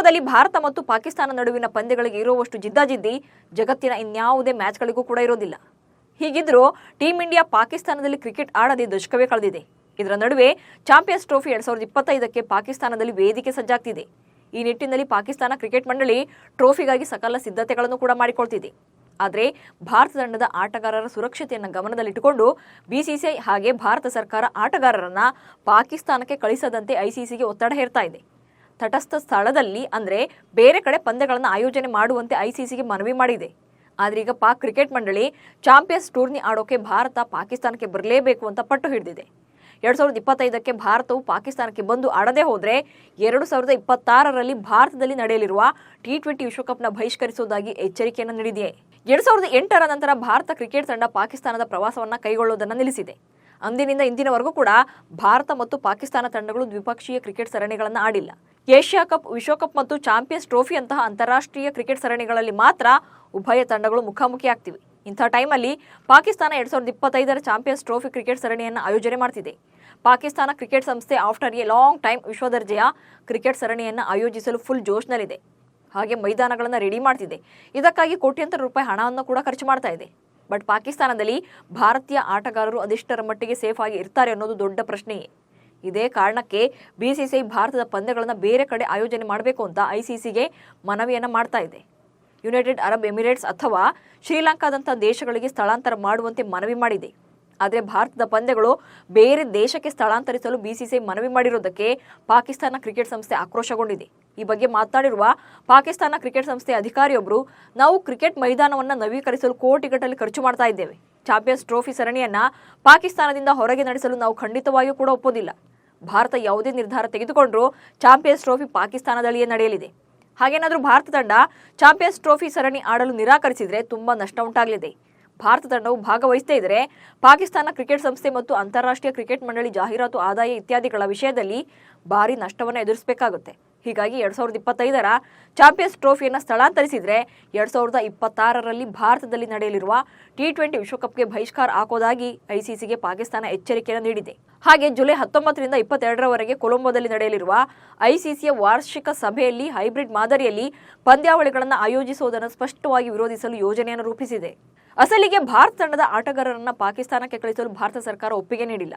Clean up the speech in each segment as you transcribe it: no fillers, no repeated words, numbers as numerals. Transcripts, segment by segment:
ವಿಶ್ವದಲ್ಲಿ ಭಾರತ ಮತ್ತು ಪಾಕಿಸ್ತಾನ ನಡುವಿನ ಪಂದ್ಯಗಳಿಗೆ ಇರುವಷ್ಟು ಜಿದ್ದಾಜಿದ್ದಿ ಜಗತ್ತಿನ ಇನ್ಯಾವುದೇ ಮ್ಯಾಚ್ಗಳಿಗೂ ಕೂಡ ಇರೋದಿಲ್ಲ. ಹೀಗಿದ್ರೂ ಟೀಂ ಇಂಡಿಯಾ ಪಾಕಿಸ್ತಾನದಲ್ಲಿ ಕ್ರಿಕೆಟ್ ಆಡದೆ ದಶಕವೇ ಕಳೆದಿದೆ. ಇದರ ನಡುವೆ ಚಾಂಪಿಯನ್ಸ್ ಟ್ರೋಫಿ 2025ಕ್ಕೆ ಪಾಕಿಸ್ತಾನದಲ್ಲಿ ವೇದಿಕೆ ಸಜ್ಜಾಗ್ತಿದೆ. ಈ ನಿಟ್ಟಿನಲ್ಲಿ ಪಾಕಿಸ್ತಾನ ಕ್ರಿಕೆಟ್ ಮಂಡಳಿ ಟ್ರೋಫಿಗಾಗಿ ಸಕಲ ಸಿದ್ಧತೆಗಳನ್ನು ಕೂಡ ಮಾಡಿಕೊಳ್ತಿದೆ. ಆದರೆ ಭಾರತ ತಂಡದ ಆಟಗಾರರ ಸುರಕ್ಷತೆಯನ್ನು ಗಮನದಲ್ಲಿಟ್ಟುಕೊಂಡು ಬಿಸಿಸಿಐ ಹಾಗೆ ಭಾರತ ಸರ್ಕಾರ ಆಟಗಾರರನ್ನ ಪಾಕಿಸ್ತಾನಕ್ಕೆ ಕಳಿಸದಂತೆ ಐಸಿಸಿಗೆ ಒತ್ತಡ ಹೇರ್ತಾ ಇದೆ. ತಟಸ್ಥ ಸ್ಥಳದಲ್ಲಿ ಅಂದರೆ ಬೇರೆ ಕಡೆ ಪಂದ್ಯಗಳನ್ನು ಆಯೋಜನೆ ಮಾಡುವಂತೆ ಐಸಿಸಿಗೆ ಮನವಿ ಮಾಡಿದೆ. ಆದರೆ ಈಗ ಪಾಕ್ ಕ್ರಿಕೆಟ್ ಮಂಡಳಿ ಚಾಂಪಿಯನ್ಸ್ ಟೂರ್ನಿ ಆಡೋಕೆ ಭಾರತ ಪಾಕಿಸ್ತಾನಕ್ಕೆ ಬರಲೇಬೇಕು ಅಂತ ಪಟ್ಟು ಹಿಡಿದಿದೆ. 2025ಕ್ಕೆ ಭಾರತವು ಪಾಕಿಸ್ತಾನಕ್ಕೆ ಬಂದು ಆಡದೇ ಹೋದರೆ 2026ರಲ್ಲಿ ಭಾರತದಲ್ಲಿ ನಡೆಯಲಿರುವ T20 ವಿಶ್ವಕಪ್ನ ಬಹಿಷ್ಕರಿಸುವುದಾಗಿ ಎಚ್ಚರಿಕೆಯನ್ನು ನೀಡಿದೆ. 2008ರ ನಂತರ ಭಾರತ ಕ್ರಿಕೆಟ್ ತಂಡ ಪಾಕಿಸ್ತಾನದ ಪ್ರವಾಸವನ್ನು ಕೈಗೊಳ್ಳುವುದನ್ನು ನಿಲ್ಲಿಸಿದೆ. ಅಂದಿನಿಂದ ಇಂದಿನವರೆಗೂ ಕೂಡ ಭಾರತ ಮತ್ತು ಪಾಕಿಸ್ತಾನ ತಂಡಗಳು ದ್ವಿಪಕ್ಷೀಯ ಕ್ರಿಕೆಟ್ ಸರಣಿಗಳನ್ನು ಆಡಿಲ್ಲ. ಏಷ್ಯಾ ಕಪ್, ವಿಶ್ವಕಪ್ ಮತ್ತು ಚಾಂಪಿಯನ್ಸ್ ಟ್ರೋಫಿಯಂತಹ ಅಂತಾರಾಷ್ಟ್ರೀಯ ಕ್ರಿಕೆಟ್ ಸರಣಿಗಳಲ್ಲಿ ಮಾತ್ರ ಉಭಯ ತಂಡಗಳು ಮುಖಾಮುಖಿಯಾಗ್ತಿವೆ. ಇಂಥ ಟೈಮಲ್ಲಿ ಪಾಕಿಸ್ತಾನ 2025ರ ಚಾಂಪಿಯನ್ಸ್ ಟ್ರೋಫಿ ಕ್ರಿಕೆಟ್ ಸರಣಿಯನ್ನು ಆಯೋಜನೆ ಮಾಡ್ತಿದೆ. ಪಾಕಿಸ್ತಾನ ಕ್ರಿಕೆಟ್ ಸಂಸ್ಥೆ ಆಫ್ಟರ್ ಎ ಲಾಂಗ್ ಟೈಮ್ ವಿಶ್ವದರ್ಜೆಯ ಕ್ರಿಕೆಟ್ ಸರಣಿಯನ್ನು ಆಯೋಜಿಸಲು ಫುಲ್ ಜೋಶ್ನಲ್ಲಿದೆ. ಹಾಗೆ ಮೈದಾನಗಳನ್ನು ರೆಡಿ ಮಾಡ್ತಿದೆ. ಇದಕ್ಕಾಗಿ ಕೋಟ್ಯಂತರ ರೂಪಾಯಿ ಹಣವನ್ನು ಕೂಡ ಖರ್ಚು ಮಾಡ್ತಾ ಇದೆ. ಬಟ್ ಪಾಕಿಸ್ತಾನದಲ್ಲಿ ಭಾರತೀಯ ಆಟಗಾರರು ಅದೆಷ್ಟರ ಮಟ್ಟಿಗೆ ಸೇಫ್ ಆಗಿ ಇರ್ತಾರೆ ಅನ್ನೋದು ದೊಡ್ಡ ಪ್ರಶ್ನೆಯೇ. ಇದೇ ಕಾರಣಕ್ಕೆ ಬಿಸಿಸಿಐ ಭಾರತದ ಪಂದ್ಯಗಳನ್ನು ಬೇರೆ ಕಡೆ ಆಯೋಜನೆ ಮಾಡಬೇಕು ಅಂತ ಐಸಿಸಿಗೆ ಮನವಿಯನ್ನು ಮಾಡ್ತಾ ಇದೆ. ಯುನೈಟೆಡ್ ಅರಬ್ ಎಮಿರೇಟ್ಸ್ ಅಥವಾ ಶ್ರೀಲಂಕಾದಂಥ ದೇಶಗಳಿಗೆ ಸ್ಥಳಾಂತರ ಮಾಡುವಂತೆ ಮನವಿ ಮಾಡಿದೆ. ಆದರೆ ಭಾರತದ ಪಂದ್ಯಗಳು ಬೇರೆ ದೇಶಕ್ಕೆ ಸ್ಥಳಾಂತರಿಸಲು ಬಿಸಿಸಿಐ ಮನವಿ ಮಾಡಿರುವುದಕ್ಕೆ ಪಾಕಿಸ್ತಾನ ಕ್ರಿಕೆಟ್ ಸಂಸ್ಥೆ ಆಕ್ರೋಶಗೊಂಡಿದೆ. ಈ ಬಗ್ಗೆ ಮಾತನಾಡಿರುವ ಪಾಕಿಸ್ತಾನ ಕ್ರಿಕೆಟ್ ಸಂಸ್ಥೆ ಅಧಿಕಾರಿಯೊಬ್ಬರು, ನಾವು ಕ್ರಿಕೆಟ್ ಮೈದಾನವನ್ನು ನವೀಕರಿಸಲು ಕೋಟಿಗಟ್ಟಲೆ ಖರ್ಚು ಮಾಡ್ತಾ ಇದ್ದೇವೆ. ಚಾಂಪಿಯನ್ಸ್ ಟ್ರೋಫಿ ಸರಣಿಯನ್ನ ಪಾಕಿಸ್ತಾನದಿಂದ ಹೊರಗೆ ನಡೆಸಲು ನಾವು ಖಂಡಿತವಾಗಿಯೂ ಕೂಡ ಒಪ್ಪೋದಿಲ್ಲ. ಭಾರತ ಯಾವುದೇ ನಿರ್ಧಾರ ತೆಗೆದುಕೊಂಡ್ರೂ ಚಾಂಪಿಯನ್ಸ್ ಟ್ರೋಫಿ ಪಾಕಿಸ್ತಾನದಲ್ಲಿಯೇ ನಡೆಯಲಿದೆ. ಹಾಗೇನಾದರೂ ಭಾರತ ತಂಡ ಚಾಂಪಿಯನ್ಸ್ ಟ್ರೋಫಿ ಸರಣಿ ಆಡಲು ನಿರಾಕರಿಸಿದರೆ ತುಂಬಾ ನಷ್ಟ ಉಂಟಾಗಲಿದೆ. ಭಾರತ ತಂಡವು ಭಾಗವಹಿಸದೇ ಇದ್ದರೆ ಪಾಕಿಸ್ತಾನ ಕ್ರಿಕೆಟ್ ಸಂಸ್ಥೆ ಮತ್ತು ಅಂತಾರಾಷ್ಟ್ರೀಯ ಕ್ರಿಕೆಟ್ ಮಂಡಳಿ ಜಾಹೀರಾತು ಆದಾಯ ಇತ್ಯಾದಿಗಳ ವಿಷಯದಲ್ಲಿ ಭಾರಿ ನಷ್ಟವನ್ನು ಎದುರಿಸಬೇಕಾಗುತ್ತೆ. ಹೀಗಾಗಿ 2025ರ ಚಾಂಪಿಯನ್ಸ್ ಟ್ರೋಫಿಯನ್ನು ಸ್ಥಳಾಂತರಿಸಿದರೆ 2026ರಲ್ಲಿ ಭಾರತದಲ್ಲಿ ನಡೆಯಲಿರುವ T20 ವಿಶ್ವಕಪ್ಗೆ ಬಹಿಷ್ಕಾರ ಹಾಕೋದಾಗಿ ಐಸಿಸಿಗೆ ಪಾಕಿಸ್ತಾನ ಎಚ್ಚರಿಕೆಯನ್ನು ನೀಡಿದೆ. ಹಾಗೆ ಜುಲೈ 19ರಿಂದ 22ರವರೆಗೆ ಕೊಲಂಬೋದಲ್ಲಿ ನಡೆಯಲಿರುವ ಐಸಿಸಿಯ ವಾರ್ಷಿಕ ಸಭೆಯಲ್ಲಿ ಹೈಬ್ರಿಡ್ ಮಾದರಿಯಲ್ಲಿ ಪಂದ್ಯಾವಳಿಗಳನ್ನು ಆಯೋಜಿಸುವುದನ್ನು ಸ್ಪಷ್ಟವಾಗಿ ವಿರೋಧಿಸಲು ಯೋಜನೆಯನ್ನು ರೂಪಿಸಿದೆ. ಅಸಲಿಗೆ ಭಾರತ ತಂಡದ ಆಟಗಾರರನ್ನು ಪಾಕಿಸ್ತಾನಕ್ಕೆ ಕಳಿಸಲು ಭಾರತ ಸರ್ಕಾರ ಒಪ್ಪಿಗೆ ನೀಡಿಲ್ಲ.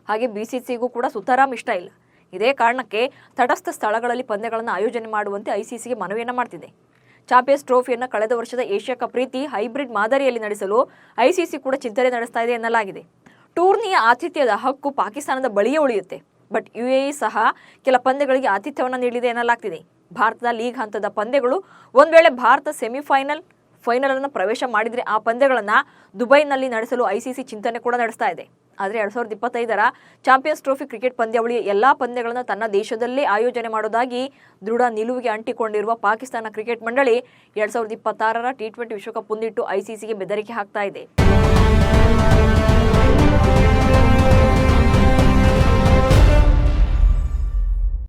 ಹಾಗೆ ಬಿಸಿಸಿಗೂ ಕೂಡ ಸುತರಾಮ್ ಇಷ್ಟ ಇಲ್ಲ. ಇದೇ ಕಾರಣಕ್ಕೆ ತಟಸ್ಥ ಸ್ಥಳಗಳಲ್ಲಿ ಪಂದ್ಯಗಳನ್ನು ಆಯೋಜನೆ ಮಾಡುವಂತೆ ಐಸಿಸಿಗೆ ಮನವಿಯನ್ನು ಮಾಡ್ತಿದೆ. ಚಾಂಪಿಯನ್ಸ್ ಟ್ರೋಫಿಯನ್ನು ಕಳೆದ ವರ್ಷದ ಏಷ್ಯಾ ಕಪ್ ರೀತಿ ಹೈಬ್ರಿಡ್ ಮಾದರಿಯಲ್ಲಿ ನಡೆಸಲು ಐಸಿಸಿ ಕೂಡ ಚಿಂತನೆ ನಡೆಸ್ತಾ ಇದೆ ಎನ್ನಲಾಗಿದೆ. ಟೂರ್ನಿಯ ಆತಿಥ್ಯದ ಹಕ್ಕು ಪಾಕಿಸ್ತಾನದ ಬಳಿಯೇ ಉಳಿಯುತ್ತೆ. ಬಟ್ UAE ಸಹ ಕೆಲ ಪಂದ್ಯಗಳಿಗೆ ಆತಿಥ್ಯವನ್ನು ನೀಡಿದೆ ಎನ್ನಲಾಗ್ತಿದೆ. ಭಾರತದ ಲೀಗ್ ಹಂತದ ಪಂದ್ಯಗಳು ಒಂದ್ ವೇಳೆ ಭಾರತ ಫೈನಲ್ ಅನ್ನು ಪ್ರವೇಶ ಮಾಡಿದರೆ ಆ ಪಂದ್ಯಗಳನ್ನು ದುಬೈನಲ್ಲಿ ನಡೆಸಲು ಐಸಿಸಿ ಚಿಂತನೆ ಕೂಡ ನಡೆಸ್ತಾ ಇದೆ. ಆದರೆ 2025ರ ಚಾಂಪಿಯನ್ಸ್ ಟ್ರೋಫಿ ಕ್ರಿಕೆಟ್ ಪಂದ್ಯಾವಳಿಯ ಎಲ್ಲಾ ಪಂದ್ಯಗಳನ್ನು ತನ್ನ ದೇಶದಲ್ಲೇ ಆಯೋಜನೆ ಮಾಡೋದಾಗಿ ದೃಢ ನಿಲುವಿಗೆ ಅಂಟಿಕೊಂಡಿರುವ ಪಾಕಿಸ್ತಾನ ಕ್ರಿಕೆಟ್ ಮಂಡಳಿ 2026ರ T20 ವಿಶ್ವಕಪ್ ಮುಂದಿಟ್ಟು ಐಸಿಸಿಗೆ ಬೆದರಿಕೆ ಹಾಕ್ತಾ ಇದೆ.